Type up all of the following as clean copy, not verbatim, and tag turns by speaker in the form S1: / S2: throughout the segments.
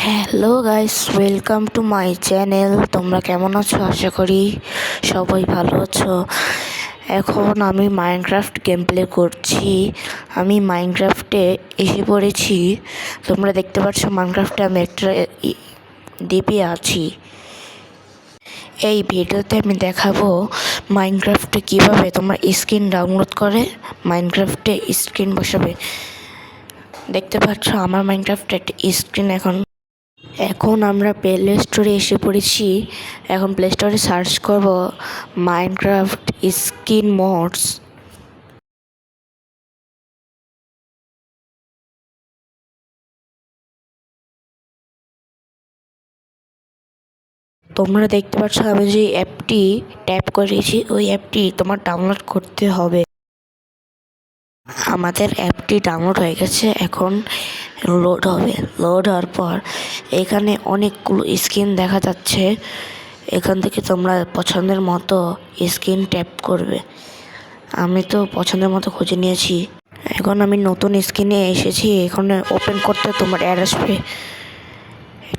S1: Hello guys, welcome to my channel. তোমরা কেমন আছো? আশা করি সবাই ভালো আছো। এখন আমি মাইনক্রাফট গেম প্লে করছি। আমি মাইনক্রাফটে এসে পড়েছি। তোমরা দেখতে পাচ্ছ মাইনক্রাফটে আমি একটা দ্বীপে আছি। এই ভিডিওতে আমি দেখাবো মাইনক্রাফটে কীভাবে তোমরা স্ক্রিন ডাউনলোড করে মাইনক্রাফটে স্ক্রিন বসাবে। দেখতে পাচ্ছ আমার মাইনক্রাফটে একটা স্ক্রিন। এখন আমরা প্লে স্টোরে এসে পড়েছি। এখন প্লে স্টোরে সার্চ করব মাইনক্রাফট স্কিন মোডস। তোমরা দেখতে পাচ্ছ আমি যে অ্যাপটি ট্যাপ করেছি, ওই অ্যাপটি তোমার ডাউনলোড করতে হবে। আমাদের অ্যাপটি ডাউনলোড হয়ে গেছে, এখন লোড হবে। লোড হওয়ার পর এখানে অনেকগুলো স্কিন দেখা যাচ্ছে। এখান থেকে তোমরা পছন্দের মতো স্কিন ট্যাপ করবে। আমি তো পছন্দের মতো খুঁজে নিয়েছি। এখন আমি নতুন স্ক্রিনে এসেছি। এখানে ওপেন করতে তোমার অ্যাড আসবে।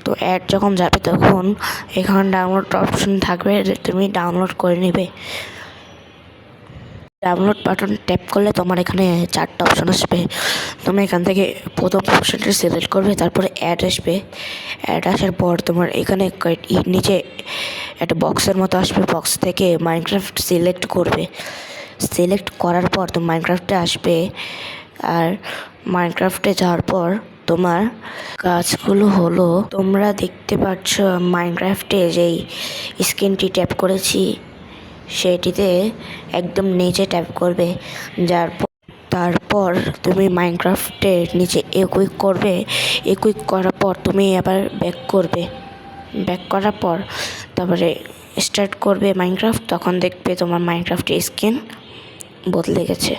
S1: তো অ্যাড যখন যাবে তখন এখানে ডাউনলোড অপশন থাকবে, তুমি ডাউনলোড করে নেবে। ডাউনলোড বাটন ট্যাপ করলে তোমার এখানে 4টা অপশন আসবে। তুমি এখান থেকে প্রথম অপশনটা সিলেক্ট করবে, তারপরে অ্যাড আসবে। অ্যাড আসার পর তোমার এখানে নিচে একটা বক্সের মতো আসবে। বক্স থেকে মাইনক্রাফট সিলেক্ট করবে। সিলেক্ট করার পর তো মাইনক্রাফটে আসবে। আর মাইনক্রাফটে যাওয়ার পর তোমার কাজগুলো হলো, তোমরা দেখতে পাচ্ছ মাইনক্রাফটে যেই স্ক্রিনটি ট্যাপ করেছি সেটিতে একদম নিচে ট্যাপ করবে। তারপর তুমি মাইনক্রাফটের নিচে ইকুইপ করবে। ইকুইপ করার পর তুমি আবার ব্যাক করবে। ব্যাক করার পর তারপরে স্টার্ট করবে মাইনক্রাফট। তখন দেখবে তোমার মাইনক্রাফটের স্ক্রিন বদলে গেছে।